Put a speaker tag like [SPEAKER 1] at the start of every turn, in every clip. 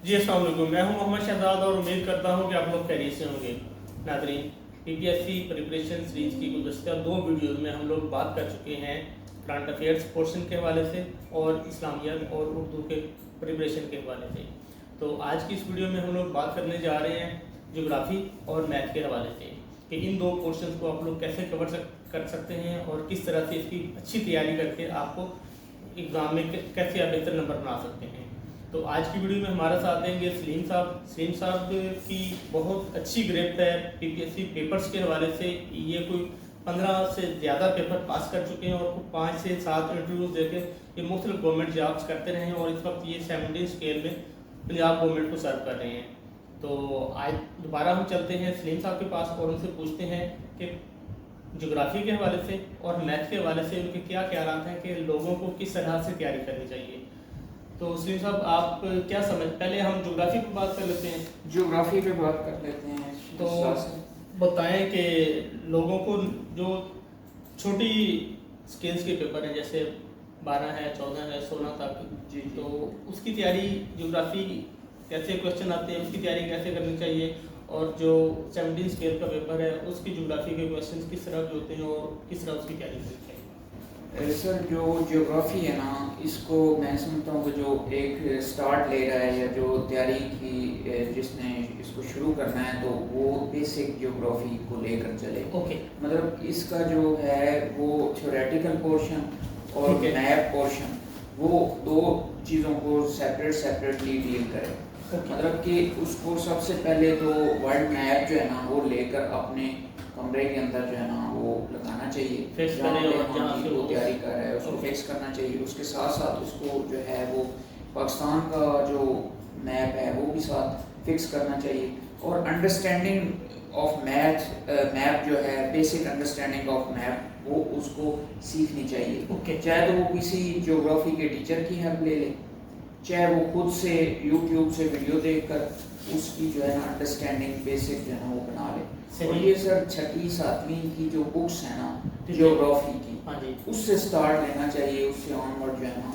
[SPEAKER 1] जी अस्सलाम वालेकुम। मैं हूं मोहम्मद शहजाद और उम्मीद करता हूं कि आप लोग खैरियत से होंगे। नाज़रीन, पीपीएससी प्रिपरेशन सीरीज की गुज़श्ता 2 वीडियोज़ में हम लोग बात कर चुके हैं करंट अफेयर्स पोर्शन के हवाले से और इस्लामियत और उर्दू के प्रिपरेशन के हवाले से। तो आज की इस वीडियो में हम लोग बात करने जा रहे हैं ज्योग्राफी और मैथ के हवाले से कि इन 2 पोर्शन को आप लोग कैसे कर सकते हैं और किस तरह से इसकी अच्छी तैयारी करके आपको एग्ज़ाम में कैसे आप बेहतर नंबर बना सकते हैं। तो आज की वीडियो में हमारे साथ देंगे सलीम साहब। सलीम साहब की बहुत अच्छी गिरफ्त है पीपीएससी पेपर्स के हवाले से। ये कोई 15 से ज़्यादा पेपर पास कर चुके हैं और 5 से 7 इंटरव्यूज देके ये मुख्तलिफ गवर्नमेंट जॉब्स करते रहे हैं और इस वक्त ये 17 स्केल में पंजाब गवर्नमेंट को सर्व कर रहे हैं। तो आज दोबारा हम चलते हैं सलीम साहब के पास और उनसे पूछते हैं कि ज्योग्राफी के हवाले से और मैथ के हवाले से उनके क्या ख्यालात हैं कि लोगों को किस तरह से तैयारी करनी चाहिए। तो सलीम साहब, आप क्या समझ, पहले हम ज्योग्राफी पर बात कर लेते हैं।
[SPEAKER 2] ज्योग्राफी पे बात कर लेते हैं।
[SPEAKER 1] तो बताएं कि लोगों को जो छोटी स्केल्स के पेपर हैं जैसे 12 है, 14 है, 16 तक
[SPEAKER 2] जी,
[SPEAKER 1] तो उसकी तैयारी ज्योग्राफी कैसे क्वेश्चन आते हैं उसकी तैयारी कैसे करनी चाहिए और जो 17 स्केल का पेपर है उसकी ज्योग्राफी के क्वेश्चन किस तरह के होते हैं और किस तरह उसकी तैयारी करनी चाहिए।
[SPEAKER 2] सर, जो ज्योग्राफी है ना, इसको मैं समझता हूँ कि जो एक स्टार्ट ले रहा है या जो तैयारी की जिसने इसको शुरू करना है तो वो बेसिक ज्योग्राफी को लेकर चले।
[SPEAKER 1] ओके।
[SPEAKER 2] मतलब इसका जो है वो थ्योरेटिकल पोर्शन और मैप पोर्शन, वो 2 चीज़ों को सेपरेटली डील करे। मतलब कि उसको सबसे पहले तो वर्ल्ड मैप जो है ना वो लेकर अपने कमरे के अंदर जो है ना वो लगाना चाहिए, जहाँ पे वो तैयारी कर रहा है उसको फिक्स करना चाहिए। उसके साथ साथ उसको जो है वो पाकिस्तान का जो मैप है वो भी साथ फिक्स करना चाहिए। और अंडरस्टैंडिंग ऑफ मैप जो है, बेसिक अंडरस्टैंडिंग ऑफ मैप वो उसको सीखनी चाहिए। चाहे तो वो किसी ज्योग्राफी के टीचर की हेल्प ले ले, चाहे वो खुद से यूट्यूब से वीडियो देखकर उसकी जो है ना अंडरस्टैंडिंग बेसिक जो है ना वो बना ले। और ये सर 6वीं 7वीं की जो बुक्स है ना ज्योग्राफी की, उससे स्टार्ट लेना चाहिए। उससे ऑनवर्ड जो है ना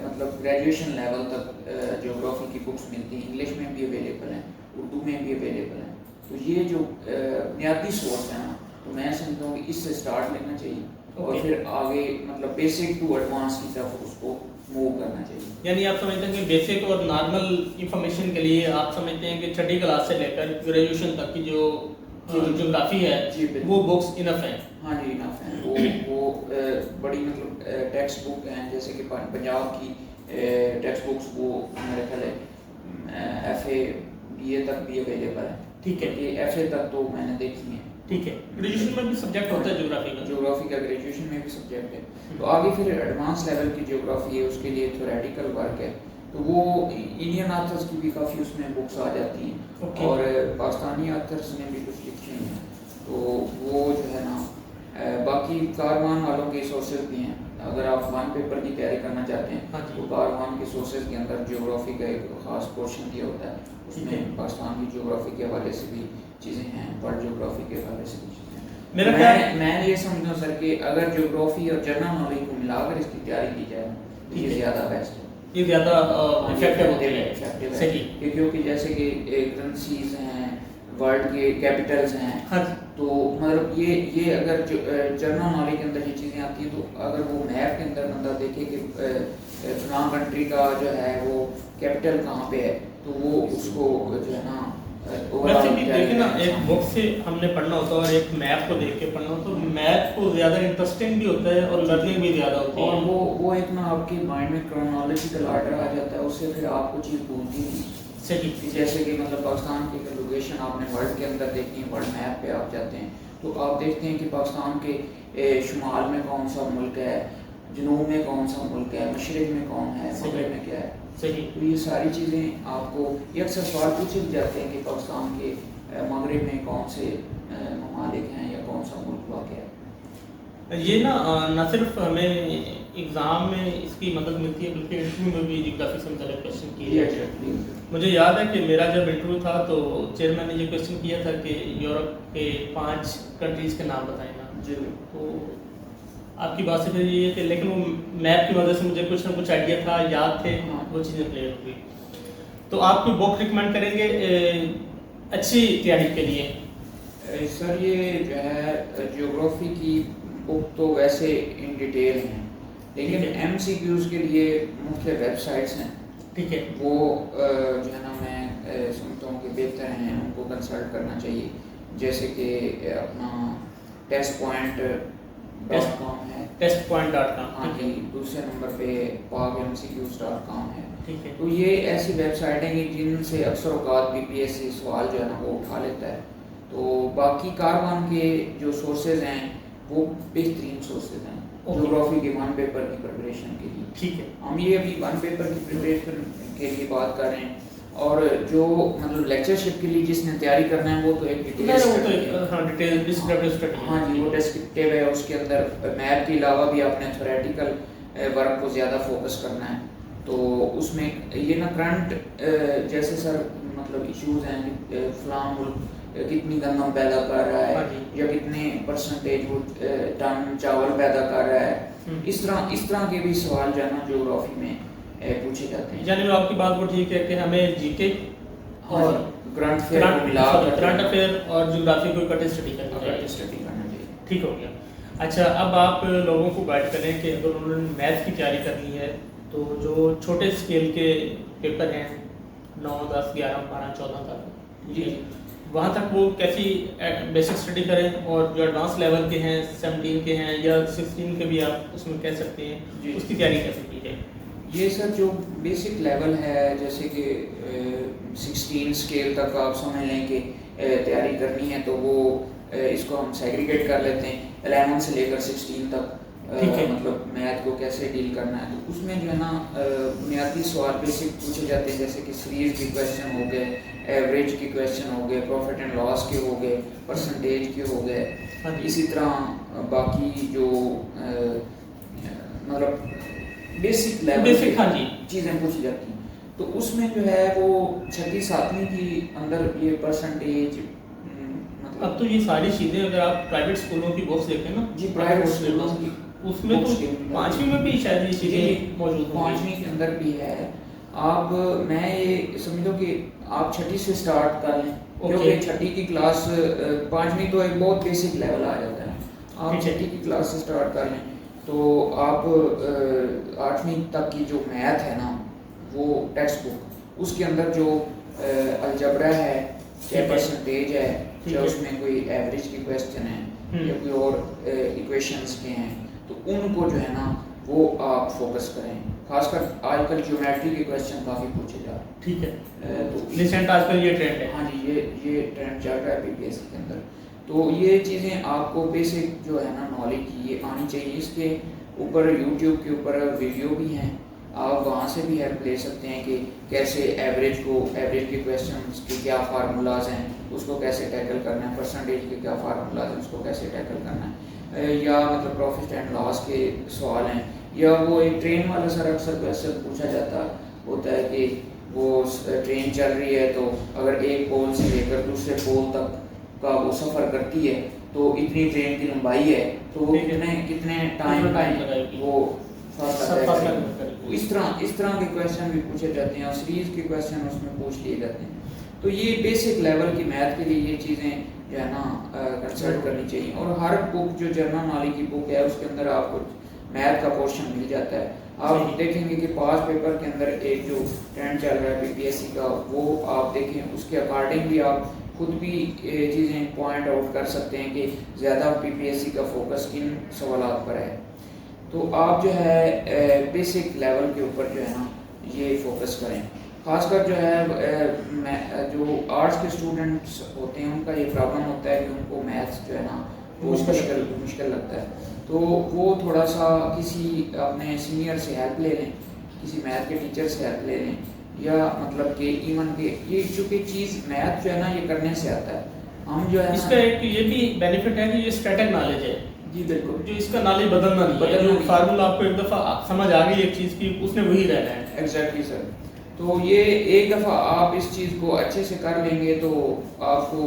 [SPEAKER 2] मतलब ग्रेजुएशन लेवल तक ज्योग्राफी की बुक्स मिलती हैं, इंग्लिश में भी अवेलेबल हैं, उर्दू में भी अवेलेबल हैं। तो ये जो बुनियादी सोर्स है ना, तो मैं समझता हूँ कि इससे स्टार्ट लेना चाहिए और फिर आगे मतलब बेसिक टू एडवांस की तरफ उसको मूव करना चाहिए।
[SPEAKER 1] यानी आप समझते हैं कि बेसिक और नॉर्मल इंफॉर्मेशन के लिए आप समझते हैं कि 6ठी क्लास से लेकर ग्रेजुएशन तक की जो ज्योग्राफी है वो बुक्स इनफ हैं।
[SPEAKER 2] हाँ जी, इनफ हैं। वो बड़ी मतलब टेक्स्ट बुक हैं, जैसे कि पंजाब की टेक्स्ट बुक्स वो मेरे ख्याल है FA BA तक भी अवेलेबल है।
[SPEAKER 1] ठीक है,
[SPEAKER 2] ये FA तक तो मैंने देखी है।
[SPEAKER 1] ठीक है। ग्रेजुएशन में भी सब्जेक्ट होता है
[SPEAKER 2] ज्योग्राफी का ग्रेजुएशन में भी सब्जेक्ट है। तो आगे फिर एडवांस लेवल की ज्योग्राफी है, उसके लिए थ्योरेटिकल वर्क है। तो वो इंडियन ऑथर्स की भी काफ़ी उसमें बुक्स आ जाती हैं और पाकिस्तानी ऑथर्स ने भी कुछ लिखी हैं। तो वो जो है ना बाकी कारवान वालों के सोर्सेज भी हैं। अगर आप 1 पेपर की तैयारी करना चाहते हैं तो कारवान के सोर्सेज के अंदर ज्योग्राफी का एक ख़ास पोर्शन दिया होता है। उसमें पाकिस्तान की ज्योग्राफी के हवाले से भी चीज़ें हैं, वर्ल्ड ज्योग्राफी के हवाले से भी चीज़ें हैं। मैं ये समझता हूँ सर कि अगर ज्योग्राफी और जनरल नॉलेज को मिलाकर इसकी तैयारी की जाए तो ये ज़्यादा बेस्ट है,
[SPEAKER 1] ये ज़्यादा इफेक्टिव होते हैं।
[SPEAKER 2] सही, क्योंकि जैसे कि करेंसीज हैं, वर्ल्ड के कैपिटल्स हैं।
[SPEAKER 1] हाँ।
[SPEAKER 2] तो मतलब ये अगर जनरल नॉलेज के अंदर ये चीज़ें आती हैं तो अगर वो मैप के अंदर बंदा देखे कि फलां कंट्री का जो है वो कैपिटल कहाँ पे है तो वो उसको जो है ना
[SPEAKER 1] देखिए ना, एक बुक से हमने पढ़ना होता है और एक मैप को देख के पढ़ना होता है तो मैप को ज़्यादा इंटरेस्टिंग भी होता है और लर्निंग भी ज़्यादा होती है।
[SPEAKER 2] और वो एक ना आपके माइंड में क्रोनोलॉजिकल ऑर्डर आ जाता है, उससे फिर आपको चीज़ भूलती नहीं।
[SPEAKER 1] सही,
[SPEAKER 2] जैसे कि मतलब पाकिस्तान की लोकेशन आपने वर्ल्ड के अंदर देखनी है, वर्ल्ड मैप पे आप जाते हैं तो आप देखते हैं कि पाकिस्तान के शुमाल में कौन सा मुल्क है, जनूब में कौन सा मुल्क है, मशरक़ में कौन है, मगरिब में क्या है।
[SPEAKER 1] सही।
[SPEAKER 2] तो ये सारी चीज़ें आपको ये अक्सर सवाल पूछे भी जाते हैं कि पाकिस्तान के मगरिब में कौन से ममालिक हैं या कौन सा मुल्क वाक़ है।
[SPEAKER 1] ये ना सिर्फ हमें एग्ज़ाम में इसकी मदद मिलती है बल्कि इंटरव्यू में भी ज्योग्राफी से मुताल्लिक़ क्वेश्चन किए जाते हैं। मुझे याद है कि मेरा जब इंटरव्यू था तो चेयरमैन ने ये क्वेश्चन किया था कि यूरोप के 5 कंट्रीज़ के नाम बताएं ना।
[SPEAKER 2] जी।
[SPEAKER 1] तो आपकी बात से फिर ये कि लेकिन वो मैप की वजह से मुझे कुछ ना कुछ आइडिया था, याद थे, वो चीज़ें क्लियर हो गई। तो आप कोई बुक रिकमेंड करेंगे अच्छी तैयारी के लिए?
[SPEAKER 2] सर ये जो है ज्योग्राफी की बुक तो वैसे इन डिटेल हैं, लेकिन MCQs के लिए मुख्य वेबसाइट्स हैं,
[SPEAKER 1] ठीक है,
[SPEAKER 2] वो जो है ना मैं सुनता हूँ कि बेहतर हैं, उनको कंसल्ट करना चाहिए। जैसे कि अपना testpoint.com है,
[SPEAKER 1] testpoint.com,
[SPEAKER 2] हाँ जी, दूसरे नंबर पे pagmcqs.com है।
[SPEAKER 1] ठीक है।
[SPEAKER 2] तो ये ऐसी वेबसाइट है कि जिनसे अक्सर औकात BPSC सवाल जो है ना वो उठा लेता है। तो बाकी कारवान के जो सोर्सेज हैं वो बेहतरीन सोर्सेज हैं ज्योग्राफी के वन पेपर की प्रिपरेशन के लिए।
[SPEAKER 1] ठीक है,
[SPEAKER 2] हम ये अभी वन पेपर की प्रिपरेशन के लिए बात कर रहे हैं, और जो मतलब लेक्चरशिप के लिए जिसने तैयारी करना है वो तो एक डिटेल
[SPEAKER 1] डिस्क्रिप्टिव,
[SPEAKER 2] हाँ जी, वो डिस्क्रिप्टिव है। उसके अंदर मैथ के अलावा भी आपने थ्योरेटिकल वर्क को ज़्यादा फोकस करना है। तो उसमें ये ना करंट जैसे सर मतलब इश्यूज हैं, फलां मुल्क कितनी गंदम पैदा कर रहा है या कितने परसेंटेज वो टन चावल पैदा कर रहा है, इस तरह के भी सवाल जो है ना ज्योग्राफी में पूछे जाते हैं।
[SPEAKER 1] यानी आपकी बात वो ठीक है कि हमें जीके और
[SPEAKER 2] करंट
[SPEAKER 1] अफेयर और ज्योग्राफी को इकट्ठे स्टडी करना
[SPEAKER 2] चाहिए।
[SPEAKER 1] ठीक हो गया। अच्छा, अब आप लोगों को गाइड करें कि अगर उन्होंने मैथ की तैयारी करनी है तो जो छोटे स्केल के पेपर हैं 9, 10, 11, 12, 14 तक,
[SPEAKER 2] जी,
[SPEAKER 1] वहाँ तक वो कैसी बेसिक स्टडी करें, और जो एडवांस लेवल के हैं 17 के हैं या 16 के भी आप उसमें कह सकते हैं, उसकी तैयारी कैसे की है?
[SPEAKER 2] ये सर जो बेसिक लेवल है, जैसे कि 16 स्केल तक आप समझ लें कि तैयारी करनी है, तो वो इसको हम सेग्रीगेट कर लेते हैं 11 से लेकर 16 तक। मतलब मैथ को कैसे डील करना है, तो उसमें जो है ना बुनियादी सवाल बेसिक पूछे जाते हैं, जैसे कि सीरीज के क्वेश्चन हो गए, एवरेज के क्वेश्चन हो गए, प्रॉफिट एंड लॉस के हो गए, परसेंटेज के हो गए। इसी तरह बाकी जो मतलब बेसिक लेवल चीज़ें पूछी जाती हैं। तो उसमें जो है वो 6वीं 7वीं की अंदर ये परसेंटेज मतलब
[SPEAKER 1] अब तो ये सारी चीज़ें अगर आप प्राइवेट स्कूलों की बुक्स देखें ना
[SPEAKER 2] जी, प्राइवेट स्कूलों की
[SPEAKER 1] उसमें तो 5वीं में भी शायद ये चीज़ें मौजूद हैं।
[SPEAKER 2] 5वीं के अंदर भी है। आप मैं ये समझो कि आप 6वीं से स्टार्ट कर लें, क्योंकि 6वीं की क्लास 5वीं तो एक बहुत बेसिक लेवल आ जाता है। आप 6वीं की क्लास से स्टार्ट कर लें तो आप 8वीं तक की जो मैथ है ना, वो टेक्स्ट बुक उसके अंदर जो अलजबरा है, चाहे परसेंटेज है, चाहे उसमें कोई एवरेज की क्वेश्चन है या कोई और इक्वेशंस के हैं, तो उनको जो है ना वो आप फोकस करें। खासकर आजकल ज्योमेट्री के क्वेश्चन काफ़ी पूछे जा रहे हैं।
[SPEAKER 1] ठीक है, तो रिसेंट आजकल ये ट्रेंड है।
[SPEAKER 2] हाँ जी, ये ट्रेंड चल रहा है BPSC के अंदर। तो ये चीज़ें आपको बेसिक जो है ना नॉलेज की ये आनी चाहिए। इसके ऊपर YouTube के ऊपर वीडियो भी हैं, आप वहाँ से भी हेल्प ले सकते हैं कि कैसे एवरेज के क्वेश्चन के क्या फार्मूलाज हैं, उसको कैसे टैकल करना है, परसेंटेज के क्या फार्मूलाज हैं, उसको कैसे टैकल करना है, या मतलब प्रॉफिट एंड लॉस के सवाल हैं, या वो एक ट्रेन वाला सर अक्सर क्वेश्चन पूछा जाता होता है कि वो ट्रेन चल रही है, तो अगर एक पोल से लेकर दूसरे पोल तक का वो सफ़र करती है तो इतनी ट्रेन की लंबाई है, तो वो कितने टाइम वो इस तरह के क्वेश्चन भी पूछे जाते हैं, और सीरीज के क्वेश्चन उसमें पूछ लिए जाते हैं। तो ये बेसिक लेवल की मैथ के लिए ये चीज़ें जो है ना कंसल्ट करनी चाहिए। और हर बुक जो जनरल नॉलेज की बुक है उसके अंदर आपको मैथ का पोर्शन मिल जाता है। आप देखेंगे कि पास पेपर के अंदर एक जो ट्रेंड चल रहा है BPSC का, वो आप देखें, उसके अकॉर्डिंग भी आप खुद भी चीज़ें पॉइंट आउट कर सकते हैं कि ज़्यादा BPSC का फोकस किन सवालात पर है। तो आप जो है बेसिक लेवल के ऊपर जो है ना ये फोकस करें। खासकर जो है जो आर्ट्स के स्टूडेंट्स होते हैं उनका ये प्रॉब्लम होता है कि उनको मैथ्स जो है ना वो मुश्किल लगता है, तो वो थोड़ा सा किसी अपने सीनियर से हेल्प ले लें, किसी मैथ के टीचर से हेल्प ले लें, या मतलब कि इवन के ये चूँकि चीज़ मैथ जो है ना ये करने से आता है। हम जो है
[SPEAKER 1] इसका एक ये भी बेनिफिट है कि ये स्टैटिक नॉलेज है।
[SPEAKER 2] जी बिल्कुल,
[SPEAKER 1] जो इसका नॉलेज बदलना नहीं है, जो फार्मूला आपको एक दफ़ा समझ आ गई एक चीज़ की, उसने वही रहना है।
[SPEAKER 2] Exactly sir. तो ये एक दफ़ा आप इस चीज़ को अच्छे से कर लेंगे तो आपको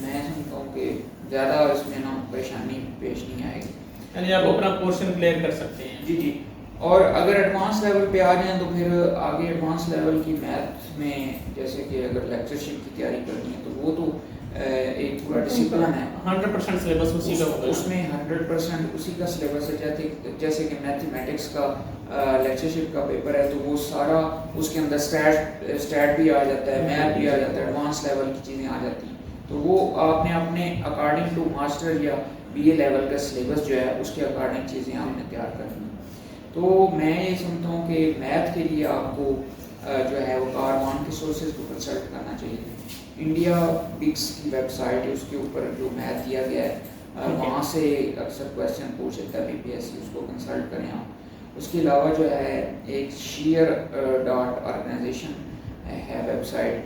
[SPEAKER 2] मैं समझता हूँ कि ज़्यादा इसमें ना परेशानी पेश नहीं आएगी,
[SPEAKER 1] यानी आप अपना पोर्शन क्लियर कर सकते हैं।
[SPEAKER 2] जी। और अगर एडवांस लेवल पे आ जाएं तो फिर आगे एडवांस लेवल की मैथ में जैसे कि अगर लेक्चरशिप की तैयारी करनी है तो वो तो एक पूरा डिसिप्लिन है,
[SPEAKER 1] 100% सिलेबस उसी का होगा।
[SPEAKER 2] उसमें 100% उसी का सिलेबस है। जैसे कि मैथमेटिक्स का लेक्चरशिप का पेपर है तो वो सारा उसके अंदर स्टैट भी आ जाता है, मैथ भी आ जाता है, एडवांस लेवल की चीज़ें आ जाती हैं। तो वो आपने अपने अकॉर्डिंग टू मास्टर या बीए लेवल का सिलेबस जो है उसके अकॉर्डिंग चीज़ें आपने तैयार करनी है। तो मैं ये समझता हूँ कि मैथ के लिए आपको जो है वो कारवान के सोर्सेज को कंसल्ट करना चाहिए। इंडिया बिक्स की वेबसाइट है, उसके ऊपर जो मैथ दिया गया है वहाँ से अक्सर क्वेश्चन पूछ लेता है बीपीएससी, उसको कंसल्ट करें आप। उसके अलावा जो है एक शेयर डॉट ऑर्गेनाइजेशन है वेबसाइट,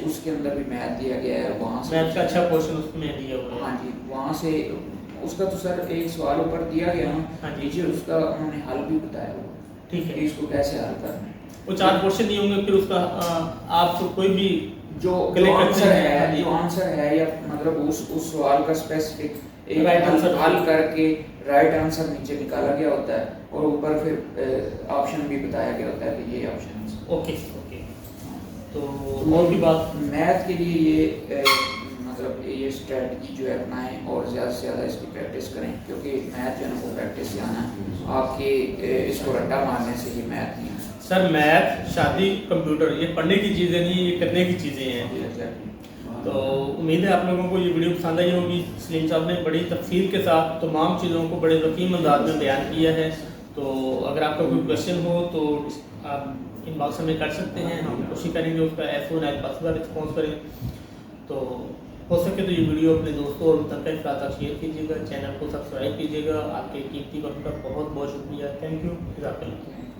[SPEAKER 2] उसके अंदर भी मैथ दिया गया है, वहाँ से
[SPEAKER 1] मैथ का अच्छा पोर्शन उसमें दिया हुआ है।
[SPEAKER 2] हाँ जी, वहाँ से उसका तो सर एक सवाल ऊपर दिया गया ना नीचे, उसका उन्होंने हल भी बताया हुआ,
[SPEAKER 1] ठीक है,
[SPEAKER 2] इसको कैसे हल करना है।
[SPEAKER 1] वो 4 पोर्शन दिए होंगे, फिर उसका आप कोई भी
[SPEAKER 2] जो आंसर है या मतलब उस सवाल का स्पेसिफिक एक हल करके राइट आंसर नीचे निकाला गया होता है और ऊपर फिर ऑप्शन भी बताया गया होता है कि ये ऑप्शन है।
[SPEAKER 1] ओके। तो और भी बात
[SPEAKER 2] मैथ के लिए ये मतलब ये स्ट्रेटजी जो है अपनाएं और ज़्यादा से ज़्यादा इसकी प्रैक्टिस करें, क्योंकि मैथ जो है वो प्रैक्टिस से आना है, आपके इसको रट्टा मारने से ये मैथ नहीं है।
[SPEAKER 1] सर मैथ, शादी, कंप्यूटर ये पढ़ने की चीज़ें नहीं, ये करने की चीज़ें हैं। तो उम्मीद है आप लोगों को ये वीडियो पसंद आई होगी। सलीम साहब ने बड़ी तफसील के साथ तमाम चीज़ों को बड़े रकीम अंदाज में बयान किया है। तो अगर आपका कोई क्वेश्चन हो तो आप इनबॉक्स में कर सकते हैं, हम कोशिश करेंगे उसका एज पॉसिबल रिस्पॉन्स करें। तो हो सके तो ये वीडियो अपने दोस्तों और तक का शेयर कीजिएगा, चैनल को सब्सक्राइब कीजिएगा। आपके कीमती वक्त का बहुत बहुत शुक्रिया। Thank you.